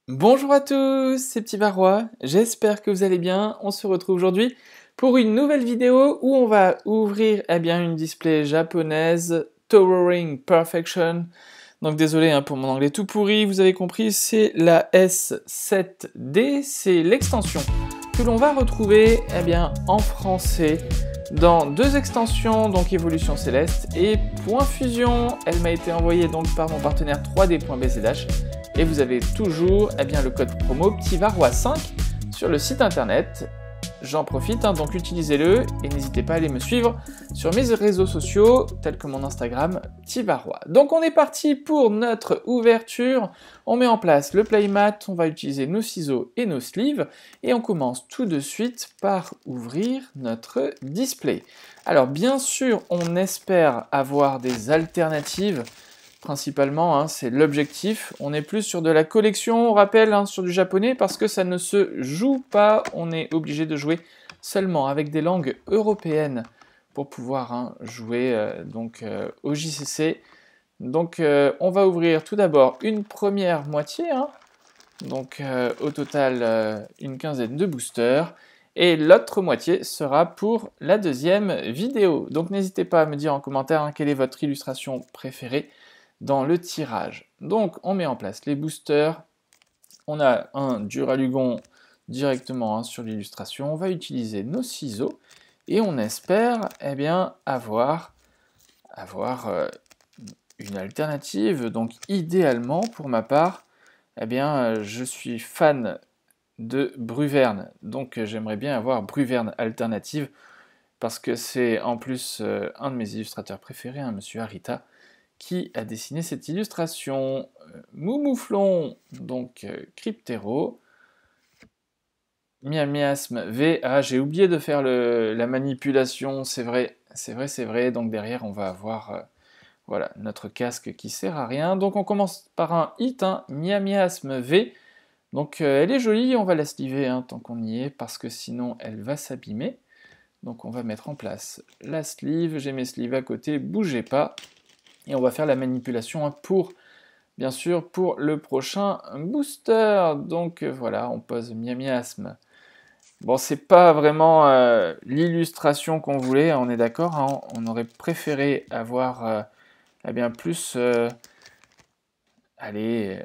Bonjour à tous, c'est Petit Barrois, j'espère que vous allez bien. On se retrouve aujourd'hui pour une nouvelle vidéo où on va ouvrir une display japonaise Towering Perfection. Donc désolé pour mon anglais tout pourri, vous avez compris, c'est la S7D, c'est l'extension que l'on va retrouver en français dans deux extensions, donc Évolution Céleste et Point Fusion. Elle m'a été envoyée donc par mon partenaire 3D.bzh. Et vous avez toujours le code promo PTIVARROIS5 sur le site internet. J'en profite, donc utilisez-le et n'hésitez pas à aller me suivre sur mes réseaux sociaux tels que mon Instagram PTIVARROIS. Donc on est parti pour notre ouverture. On met en place le playmat, on va utiliser nos ciseaux et nos sleeves et on commence tout de suite par ouvrir notre display. Alors bien sûr, on espère avoir des alternatives. Principalement, c'est l'objectif. On est plus sur de la collection, on rappelle, sur du japonais, parce que ça ne se joue pas. On est obligé de jouer seulement avec des langues européennes pour pouvoir jouer au JCC. Donc on va ouvrir tout d'abord une première moitié, au total une quinzaine de boosters. Et l'autre moitié sera pour la deuxième vidéo. Donc n'hésitez pas à me dire en commentaire quelle est votre illustration préférée dans le tirage. Donc on met en place les boosters, on a un Duralugon directement sur l'illustration, on va utiliser nos ciseaux et on espère avoir une alternative. Donc idéalement pour ma part, je suis fan de Bruverne, donc j'aimerais bien avoir Bruverne alternative parce que c'est en plus un de mes illustrateurs préférés, monsieur Arita, qui a dessiné cette illustration. Moumouflon, donc Cryptero. Miasme V. Ah, j'ai oublié de faire la manipulation, c'est vrai. Donc derrière, on va avoir notre casque qui sert à rien. Donc on commence par un hit, Miasme V. Donc elle est jolie, on va la sliver tant qu'on y est, parce que sinon elle va s'abîmer. Donc on va mettre en place la sleeve, j'ai mes sleeves à côté, bougez pas. Et on va faire la manipulation pour, bien sûr, pour le prochain booster. Donc voilà, on pose miasme. Bon, c'est pas vraiment l'illustration qu'on voulait, on est d'accord, on aurait préféré avoir plus... allez,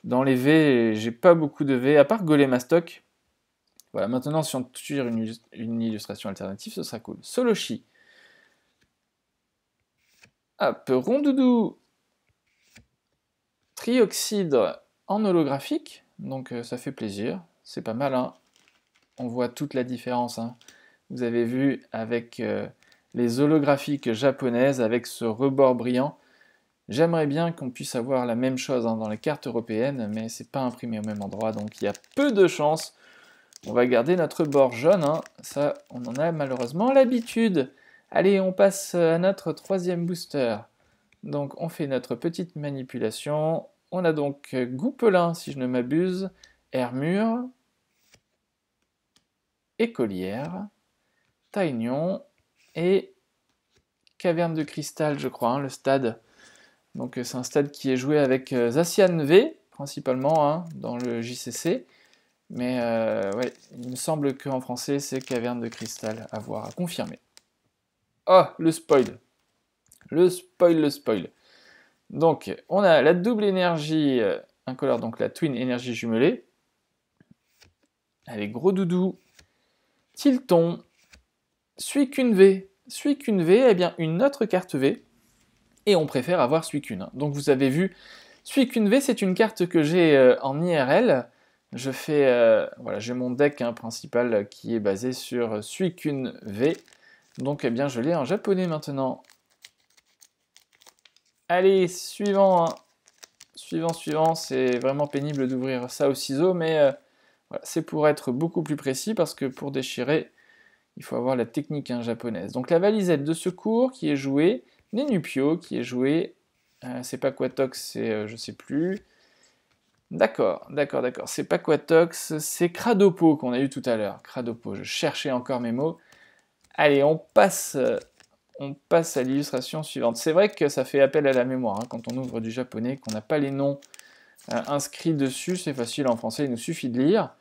dans les V, j'ai pas beaucoup de V, à part Golemastoc. Voilà, maintenant si on tire une illustration alternative, ce sera cool. Soloshi. Hop, Rondoudou. Trioxydre en holographique, donc ça fait plaisir, c'est pas mal, on voit toute la différence, Vous avez vu avec les holographiques japonaises, avec ce rebord brillant. J'aimerais bien qu'on puisse avoir la même chose dans les cartes européennes, mais c'est pas imprimé au même endroit, donc il y a peu de chances. On va garder notre bord jaune, ça on en a malheureusement l'habitude. Allez, on passe à notre troisième booster. Donc on fait notre petite manipulation. On a donc Goupelin, si je ne m'abuse, Hermure, Écolière, Taignon et Caverne de Cristal, je crois, le stade. Donc c'est un stade qui est joué avec Zacian V, principalement, dans le JCC. Mais ouais, il me semble qu'en français, c'est Caverne de Cristal, à voir, à confirmer. Oh, le spoil. Le spoil. Donc, on a la double énergie incolore, donc la twin énergie jumelée, avec Gros Doudou, Tilton, Suicune V. Suicune V, une autre carte V, et on préfère avoir Suicune. Donc vous avez vu, Suicune V, c'est une carte que j'ai en IRL. Je fais, j'ai mon deck principal qui est basé sur Suicune V. Donc je l'ai en japonais maintenant. Allez, suivant. Suivant, c'est vraiment pénible d'ouvrir ça au ciseau, mais c'est pour être beaucoup plus précis, parce que pour déchirer, il faut avoir la technique japonaise. Donc la valisette de secours qui est jouée, Nenupio qui est jouée, c'est pas Quatox, c'est je sais plus. D'accord, c'est pas Quatox, c'est Cradopo qu'on a eu tout à l'heure. Cradopo, je cherchais encore mes mots. Allez, on passe à l'illustration suivante. C'est vrai que ça fait appel à la mémoire quand on ouvre du japonais, qu'on n'a pas les noms inscrit dessus, c'est facile en français, il nous suffit de lire.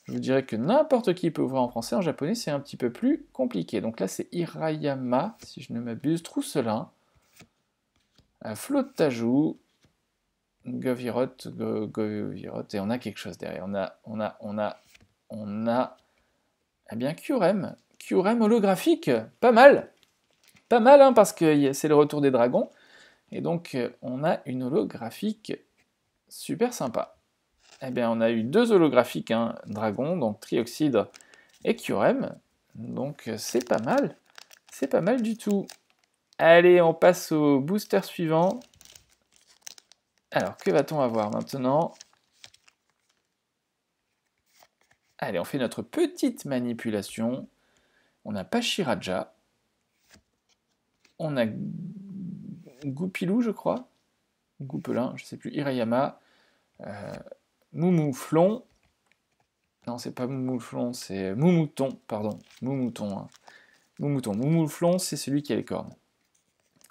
Je vous dirais que n'importe qui peut ouvrir en français, en japonais c'est un petit peu plus compliqué. Donc là c'est Hirayama, si je ne m'abuse, Trousselin, Flottajou, Govirot, Govirot, et on a quelque chose derrière. On a, eh bien, Kyurem holographique, pas mal, hein, parce que c'est le retour des dragons, et donc on a une holographique super sympa. Eh bien, on a eu 2 holographiques, hein, dragons, donc Trioxydre et Kyurem, donc c'est pas mal du tout. Allez, on passe au booster suivant. Alors, que va-t-on avoir maintenant? Allez, on fait notre petite manipulation. On a Pachiraja. On a Goupilou, je crois. Goupelin, je ne sais plus. Hirayama. Moumouflon. Non, c'est pas Moumouflon, c'est Moumouton, pardon. Moumouton. Hein. Moumouton. Moumouflon, c'est celui qui a les cornes.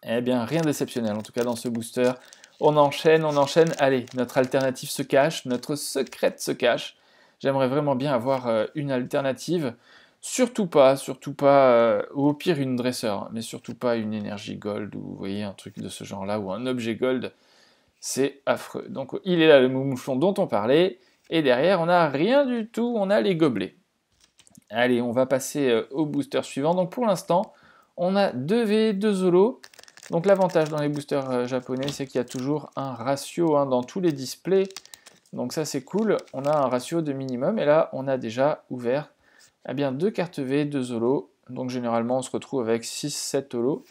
Eh bien, rien d'exceptionnel, en tout cas dans ce booster. On enchaîne. Allez, notre alternative se cache, notre secrète se cache. J'aimerais vraiment bien avoir une alternative. Surtout pas, ou au pire une dresseur, hein, mais surtout pas une énergie gold, ou vous voyez, un truc de ce genre-là, ou un objet gold. C'est affreux. Donc il est là le moumouchon dont on parlait, et derrière on n'a rien du tout, on a les gobelets. Allez, on va passer au booster suivant. Donc pour l'instant, on a 2V, 2 holo. Donc l'avantage dans les boosters japonais, c'est qu'il y a toujours un ratio, hein, dans tous les displays. Donc ça c'est cool, on a un ratio de minimum, et là on a déjà ouvert eh bien, 2 cartes V, 2 holo. Donc généralement on se retrouve avec 6-7 holo.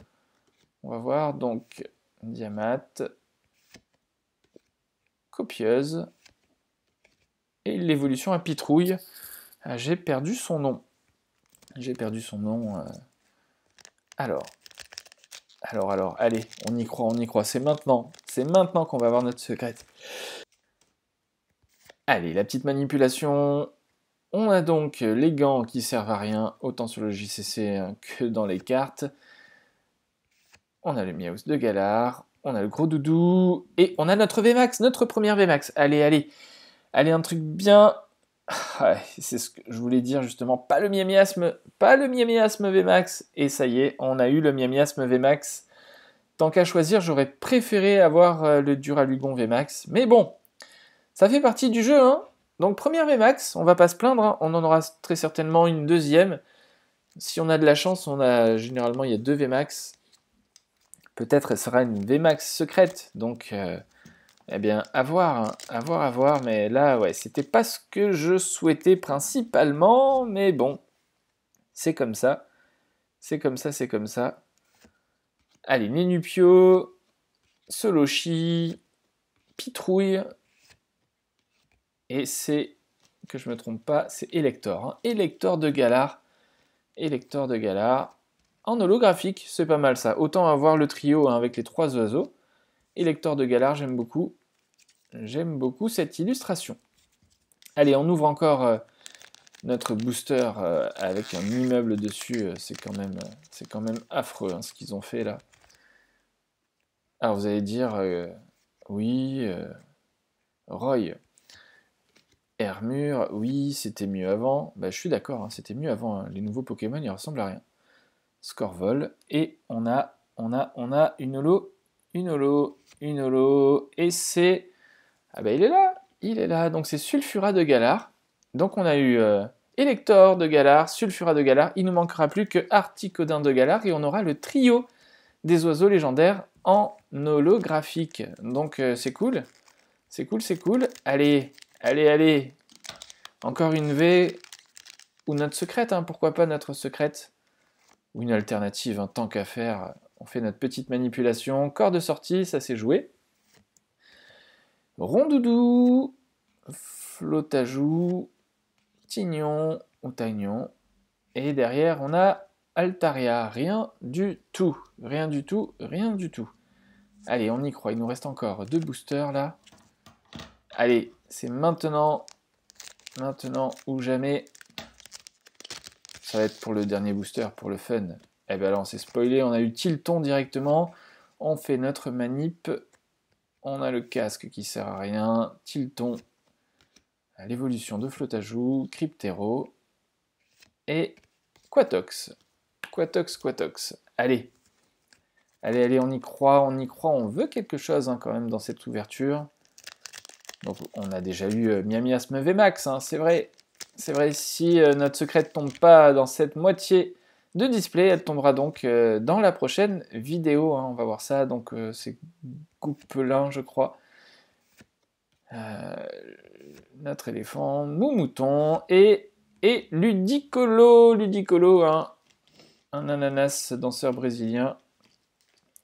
On va voir, donc Diamat, Copieuse, et l'évolution à Pitrouille. J'ai perdu son nom. Alors, allez, on y croit, c'est maintenant qu'on va avoir notre secrète. Allez, la petite manipulation. On a donc les gants qui servent à rien, autant sur le JCC que dans les cartes. On a le Miaus de Galar, on a le gros doudou, et on a notre VMAX, notre première VMAX. Allez, un truc bien... Ouais, c'est ce que je voulais dire justement, pas le miasme VMAX, et ça y est, on a eu le miasme VMAX. Tant qu'à choisir, j'aurais préféré avoir le Duralugon VMAX, mais bon, ça fait partie du jeu, hein. Donc première VMAX, on va pas se plaindre, hein. On en aura très certainement une deuxième. Si on a de la chance, généralement il y a 2 VMAX. Peut-être elle sera une VMAX secrète, donc eh bien à voir, mais là ouais, c'était pas ce que je souhaitais principalement, mais bon, c'est comme ça. Allez, Nenupio, Soloshi, Pitrouille, et c'est, que je me trompe pas, c'est Elector, hein. Elector de Galar, en holographique, c'est pas mal ça. Autant avoir le trio, hein, avec les 3 oiseaux. Elector de Galar, j'aime beaucoup cette illustration. Allez, on ouvre encore notre booster avec un immeuble dessus. C'est quand même affreux, hein, ce qu'ils ont fait là. Alors vous allez dire, oui, Roy, Hermure, oui, c'était mieux avant. Bah, je suis d'accord, hein, c'était mieux avant, hein. Les nouveaux Pokémon, ils ressemblent à rien. Scorvol, et on a une holo, et c'est... Ah bah il est là, donc c'est Sulfura de Galar. Donc on a eu Elector de Galar, Sulfura de Galar, il ne nous manquera plus que Articodin de Galar, et on aura le trio des oiseaux légendaires en holographique. Donc c'est cool, allez, encore une V, ou notre secrète, hein, pourquoi pas notre secrète, ou une alternative, hein, tant qu'à faire, on fait notre petite manipulation, corps de sortie, ça s'est joué. Rondoudou, Flotajou, Tignon ou Tagnon, et derrière on a Altaria, rien du tout. Allez, on y croit, il nous reste encore 2 boosters là. Allez, c'est maintenant ou jamais. Ça va être pour le dernier booster, pour le fun. Eh ben là on s'est spoilé, on a eu Tilton directement. On fait notre manip. on a le casque qui sert à rien, Tilton, l'évolution de Flottajoux, Cryptero et Quatox. Quatox. Allez, on y croit, on veut quelque chose hein, quand même dans cette ouverture. Donc on a déjà eu Miasme VMAX, hein, c'est vrai, si notre secrète tombe pas dans cette moitié de display, elle tombera donc dans la prochaine vidéo, hein, on va voir ça, donc c'est Goupelin je crois. Notre éléphant, Moumouton et Ludicolo, hein, un ananas danseur brésilien.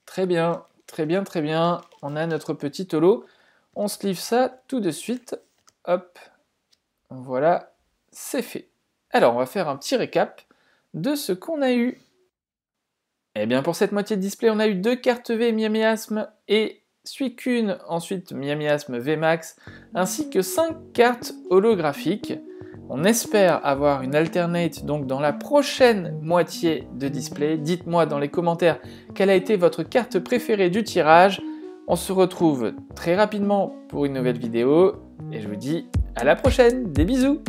Très bien, on a notre petit holo. On se livre ça tout de suite. Hop, voilà, c'est fait. Alors, on va faire un petit récap de ce qu'on a eu. Eh bien, pour cette moitié de display, on a eu 2 cartes V Miasme et Suicune, ensuite Miasme VMAX, ainsi que 5 cartes holographiques. On espère avoir une alternate donc dans la prochaine moitié de display. Dites-moi dans les commentaires quelle a été votre carte préférée du tirage. On se retrouve très rapidement pour une nouvelle vidéo et je vous dis à la prochaine, des bisous!